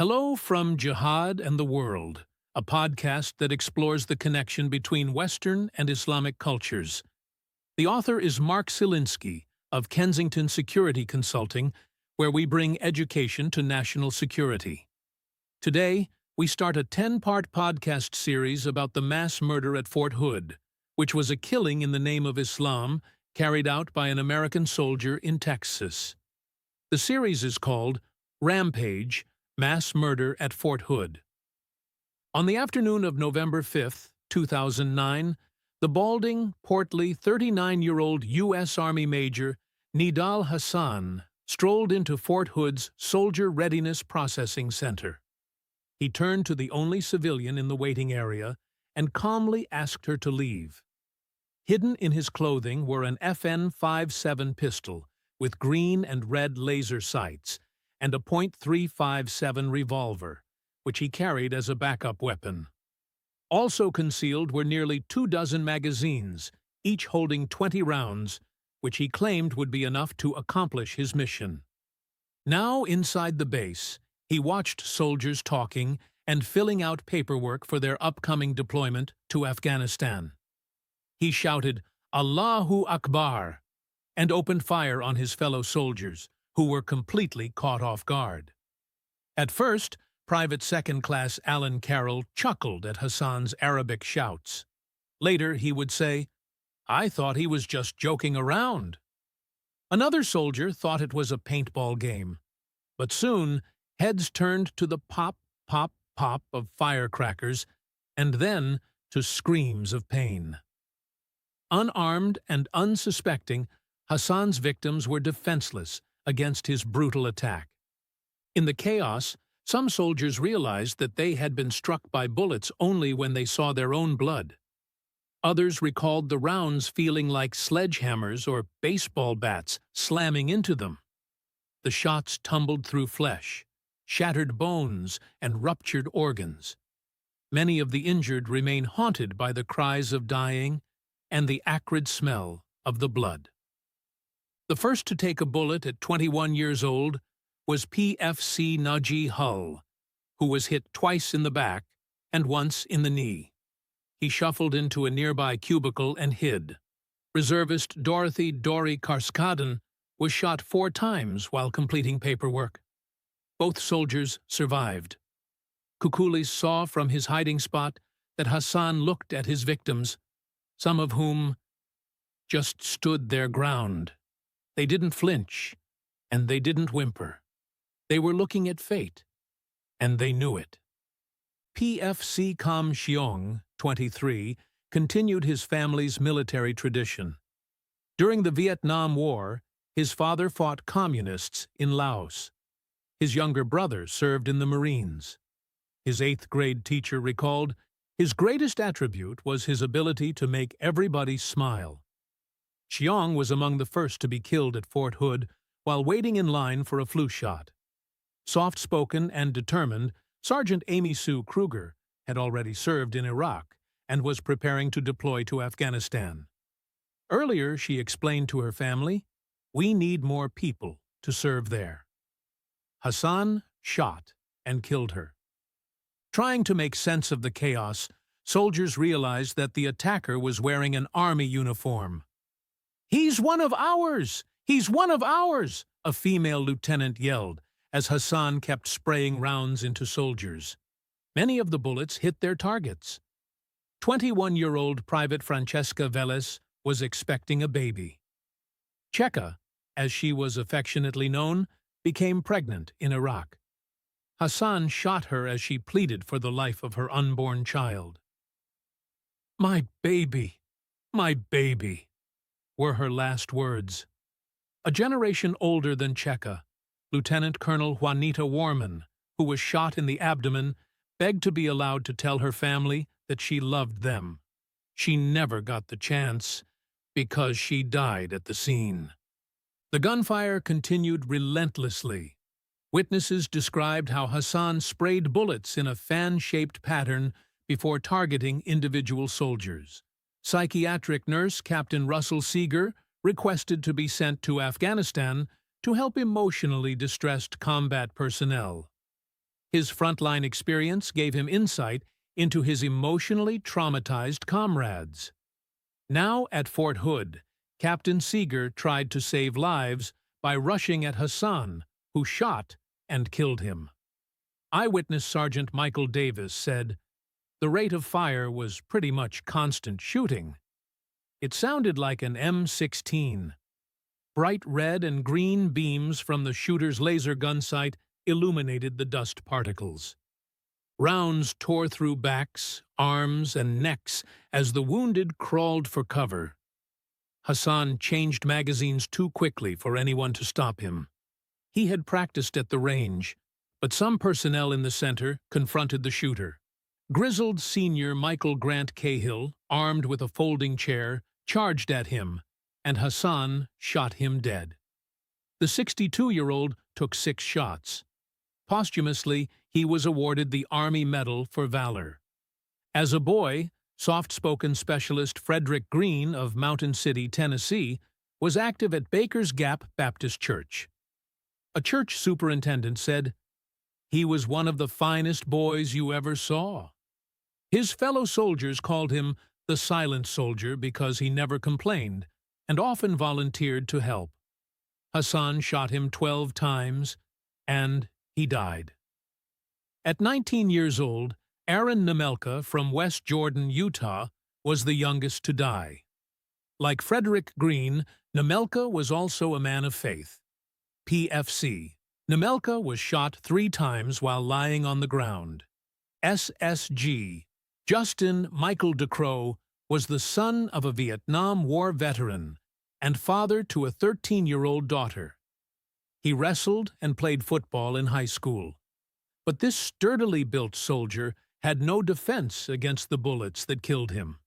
Hello from Jihad and the World, a podcast that explores the connection between Western and Islamic cultures. The author is Mark Silinsky of Kensington Security Consulting, where we bring education to national security. Today, we start a 10-part podcast series about the mass murder at Fort Hood, which was a killing in the name of Islam carried out by an American soldier in Texas. The series is called Rampage, Mass Murder at Fort Hood. On the afternoon of November 5, 2009, the balding, portly, 39-year-old U.S. Army Major Nidal Hasan strolled into Fort Hood's Soldier Readiness Processing Center. He turned to the only civilian in the waiting area and calmly asked her to leave. Hidden in his clothing were an FN-57 pistol with green and red laser sights and a .357 revolver, which he carried as a backup weapon. Also concealed were nearly 24 magazines, each holding 20 rounds, which he claimed would be enough to accomplish his mission. Now inside the base, he watched soldiers talking and filling out paperwork for their upcoming deployment to Afghanistan. He shouted, "Allahu Akbar," and opened fire on his fellow soldiers, who were completely caught off guard. At first, Private Second Class Alan Carroll chuckled at Hasan's Arabic shouts. Later, he would say, "I thought he was just joking around." Another soldier thought it was a paintball game. But soon, heads turned to the pop, pop, pop of firecrackers, and then to screams of pain. Unarmed and unsuspecting, Hasan's victims were defenseless against his brutal attack. In the chaos, some soldiers realized that they had been struck by bullets only when they saw their own blood. Others recalled the rounds feeling like sledgehammers or baseball bats slamming into them. The shots tumbled through flesh, shattered bones, and ruptured organs. Many of the injured remain haunted by the cries of dying and the acrid smell of the blood. The first to take a bullet at 21 years old was PFC Naji Hull, who was hit twice in the back and once in the knee. He shuffled into a nearby cubicle and hid. Reservist Dorothy Dory Karskaden was shot 4 times while completing paperwork. Both soldiers survived. Kukulis saw from his hiding spot that Hasan looked at his victims, some of whom just stood their ground. They didn't flinch, and they didn't whimper. They were looking at fate, and they knew it. PFC Kam Sheong, 23, continued his family's military tradition. During the Vietnam War, his father fought communists in Laos. His younger brother served in the Marines. His 8th-grade teacher recalled, his greatest attribute was his ability to make everybody smile. Sheong was among the first to be killed at Fort Hood while waiting in line for a flu shot. Soft-spoken and determined, Sergeant Amy Sue Kruger had already served in Iraq and was preparing to deploy to Afghanistan. Earlier, she explained to her family, "We need more people to serve there." Hasan shot and killed her. Trying to make sense of the chaos, soldiers realized that the attacker was wearing an army uniform. "He's one of ours! He's one of ours!" a female lieutenant yelled as Hasan kept spraying rounds into soldiers. Many of the bullets hit their targets. 21-year-old Private Francesca Velez was expecting a baby. Cheka, as she was affectionately known, became pregnant in Iraq. Hasan shot her as she pleaded for the life of her unborn child. My baby, were her last words. A generation older than Cheka, Lieutenant Colonel Juanita Warman, who was shot in the abdomen, begged to be allowed to tell her family that she loved them. She never got the chance because she died at the scene. The gunfire continued relentlessly. Witnesses described how Hasan sprayed bullets in a fan-shaped pattern before targeting individual soldiers. Psychiatric nurse Captain Russell Seeger requested to be sent to Afghanistan to help emotionally distressed combat personnel. His frontline experience gave him insight into his emotionally traumatized comrades. Now at Fort Hood, Captain Seeger tried to save lives by rushing at Hasan, who shot and killed him. Eyewitness Sergeant Michael Davis said, "The rate of fire was pretty much constant shooting. It sounded like an M16. Bright red and green beams from the shooter's laser gun sight illuminated the dust particles. Rounds tore through backs, arms, and necks as the wounded crawled for cover. Hasan changed magazines too quickly for anyone to stop him. He had practiced at the range, but some personnel in the center confronted the shooter. Grizzled senior Michael Grant Cahill, armed with a folding chair, charged at him, and Hasan shot him dead. The 62-year-old took 6 shots. Posthumously, he was awarded the Army Medal for Valor. As a boy, soft-spoken specialist Frederick Green of Mountain City, Tennessee, was active at Baker's Gap Baptist Church. A church superintendent said, "He was one of the finest boys you ever saw." His fellow soldiers called him the silent soldier because he never complained and often volunteered to help. Hasan shot him 12 times, and he died. At 19 years old, Aaron Nemelka from West Jordan, Utah, was the youngest to die. Like Frederick Green, Nemelka was also a man of faith. PFC. Nemelka was shot 3 times while lying on the ground. SSG. Justin Michael DeCrow was the son of a Vietnam War veteran and father to a 13-year-old daughter. He wrestled and played football in high school. But this sturdily built soldier had no defense against the bullets that killed him.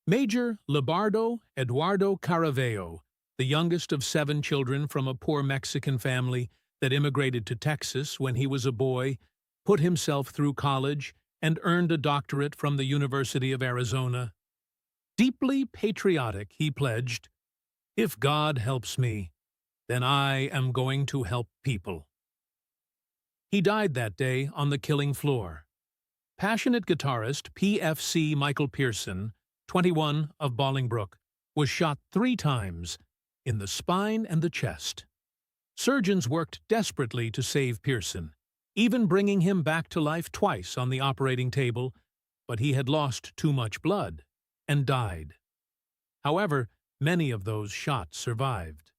Major Lebardo Eduardo Caraveo, the youngest of 7 children from a poor Mexican family that immigrated to Texas when he was a boy, put himself through college and earned a doctorate from the University of Arizona. Deeply patriotic, he pledged, "If God helps me, then I am going to help people." He died that day on the killing floor. Passionate guitarist PFC Michael Pearson, 21, of Bolingbrook, was shot 3 times, in the spine and the chest. Surgeons worked desperately to save Pearson, even bringing him back to life twice on the operating table, but he had lost too much blood and died. However, many of those shots survived.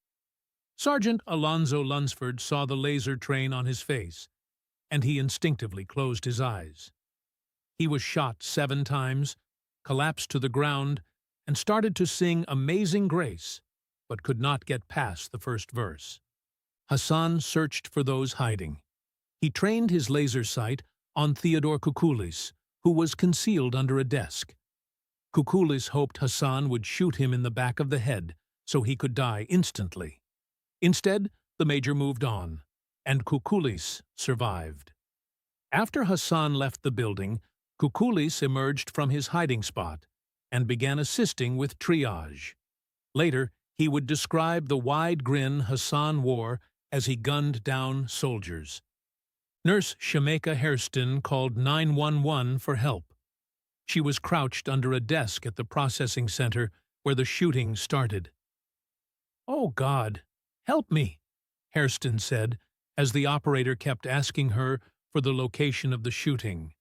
Sergeant Alonzo Lunsford saw the laser train on his face, and he instinctively closed his eyes. He was shot 7 times, collapsed to the ground, and started to sing Amazing Grace, but could not get past the first verse. Hasan searched for those hiding. He trained his laser sight on Theodore Kukulis, who was concealed under a desk. Kukulis hoped Hasan would shoot him in the back of the head so he could die instantly. Instead, the major moved on, and Kukulis survived. After Hasan left the building, Kukulis emerged from his hiding spot and began assisting with triage. Later, he would describe the wide grin Hasan wore as he gunned down soldiers. Nurse Shameka Hairston called 911 for help. She was crouched under a desk at the processing center where the shooting started. "Oh, God, help me," Hairston said, as the operator kept asking her for the location of the shooting.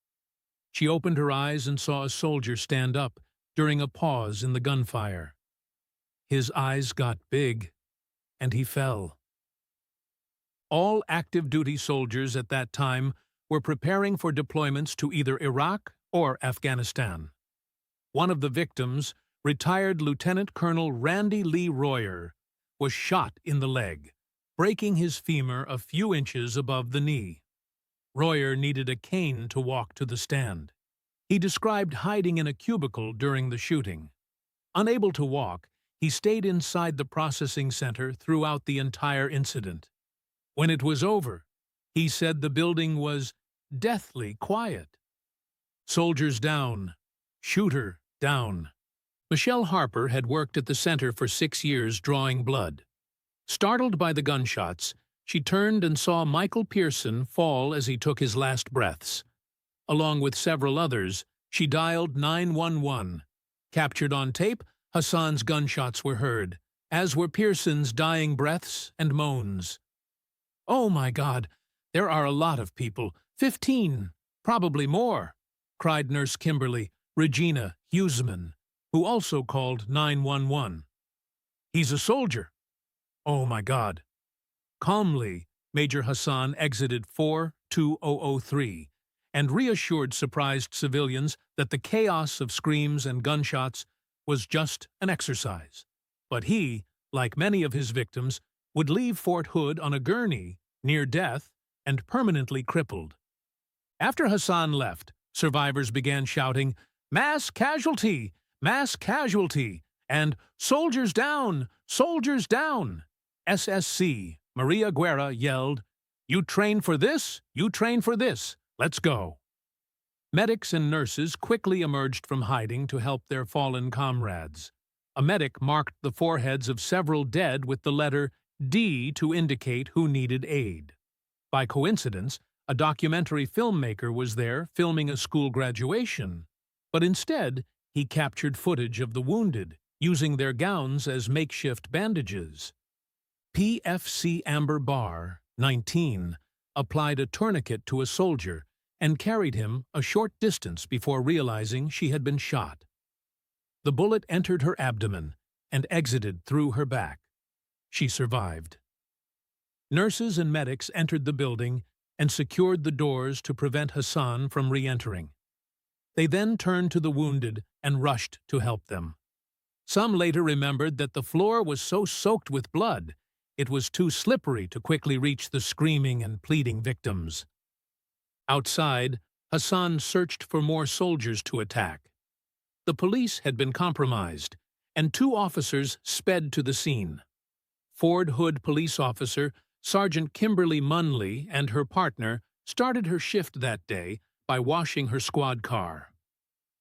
She opened her eyes and saw a soldier stand up during a pause in the gunfire. His eyes got big, and he fell. All active duty soldiers at that time were preparing for deployments to either Iraq or Afghanistan. One of the victims, retired Lieutenant Colonel Randy Lee Royer, was shot in the leg, breaking his femur a few inches above the knee. Royer needed a cane to walk to the stand. He described hiding in a cubicle during the shooting. Unable to walk, he stayed inside the processing center throughout the entire incident. When it was over, he said the building was deathly quiet. Soldiers down, shooter down. Michelle Harper had worked at the center for 6 years drawing blood. Startled by the gunshots, she turned and saw Michael Pearson fall as he took his last breaths. Along with several others, she dialed 911. Captured on tape, Hasan's gunshots were heard, as were Pearson's dying breaths and moans. "Oh my God, there are a lot of people, 15, probably more," cried Nurse Kimberly, Regina Huseman, who also called 911. "He's a soldier." "Oh my God." Calmly, Major Hasan exited 42003 and reassured surprised civilians that the chaos of screams and gunshots was just an exercise. But he, like many of his victims, would leave Fort Hood on a gurney, near death, and permanently crippled. After Hasan left, survivors began shouting, "Mass casualty! Mass casualty!" and "Soldiers down! Soldiers down!" SSC Maria Guerra yelled, "You train for this! You train for this! Let's go!" Medics and nurses quickly emerged from hiding to help their fallen comrades. A medic marked the foreheads of several dead with the letter D to indicate who needed aid. By coincidence, a documentary filmmaker was there filming a school graduation, but instead he captured footage of the wounded, using their gowns as makeshift bandages. PFC Amber Barr, 19, applied a tourniquet to a soldier and carried him a short distance before realizing she had been shot. The bullet entered her abdomen and exited through her back. She survived. Nurses and medics entered the building and secured the doors to prevent Hasan from re-entering. They then turned to the wounded and rushed to help them. Some later remembered that the floor was so soaked with blood, it was too slippery to quickly reach the screaming and pleading victims. Outside, Hasan searched for more soldiers to attack. The police had been compromised, and 2 officers sped to the scene. Fort Hood police officer Sergeant Kimberly Munley and her partner started her shift that day by washing her squad car.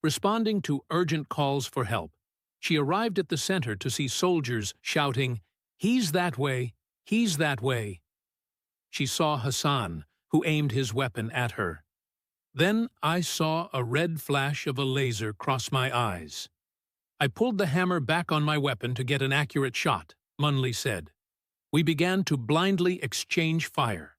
Responding to urgent calls for help, she arrived at the center to see soldiers shouting, "He's that way! He's that way!" She saw Hasan, who aimed his weapon at her. Then I saw a red flash of a laser cross my eyes. "I pulled the hammer back on my weapon to get an accurate shot," Munley said. "We began to blindly exchange fire."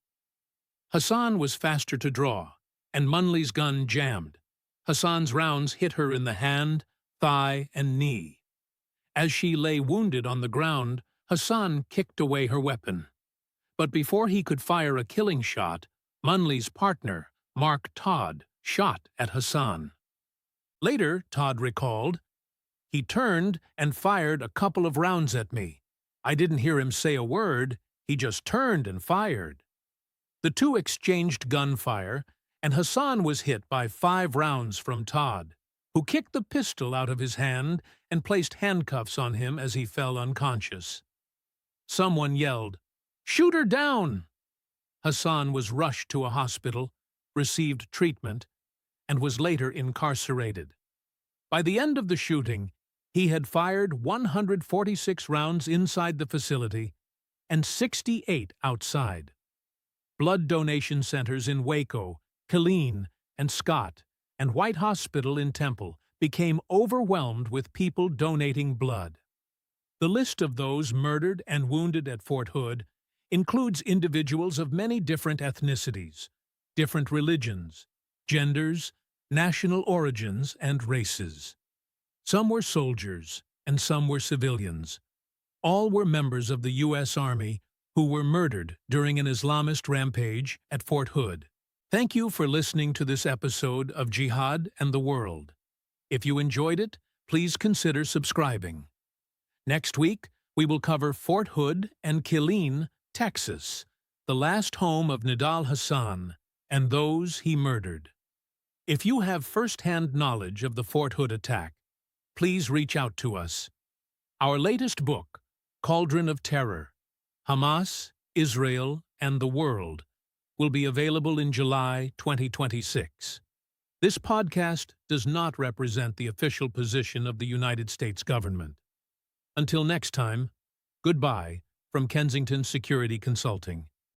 Hasan was faster to draw, and Munley's gun jammed. Hasan's rounds hit her in the hand, thigh, and knee. As she lay wounded on the ground, Hasan kicked away her weapon. But before he could fire a killing shot, Munley's partner, Mark Todd, shot at Hasan. Later, Todd recalled, "He turned and fired a couple of rounds at me. I didn't hear him say a word, he just turned and fired." The 2 exchanged gunfire, and Hasan was hit by 5 rounds from Todd, who kicked the pistol out of his hand and placed handcuffs on him as he fell unconscious. Someone yelled, "Shoot her down!" Hasan was rushed to a hospital, received treatment, and was later incarcerated. By the end of the shooting, he had fired 146 rounds inside the facility and 68 outside. Blood donation centers in Waco, Killeen, and Scott, and White Hospital in Temple became overwhelmed with people donating blood. The list of those murdered and wounded at Fort Hood includes individuals of many different ethnicities, different religions, genders, national origins, and races. Some were soldiers, and some were civilians. All were members of the U.S. Army who were murdered during an Islamist rampage at Fort Hood. Thank you for listening to this episode of Jihad and the World. If you enjoyed it, please consider subscribing. Next week, we will cover Fort Hood and Killeen, Texas, the last home of Nidal Hasan and those he murdered. If you have first-hand knowledge of the Fort Hood attack, please reach out to us. Our latest book, Cauldron of Terror, Hamas, Israel, and the World, will be available in July 2026. This podcast does not represent the official position of the United States government. Until next time, goodbye from Kensington Security Consulting.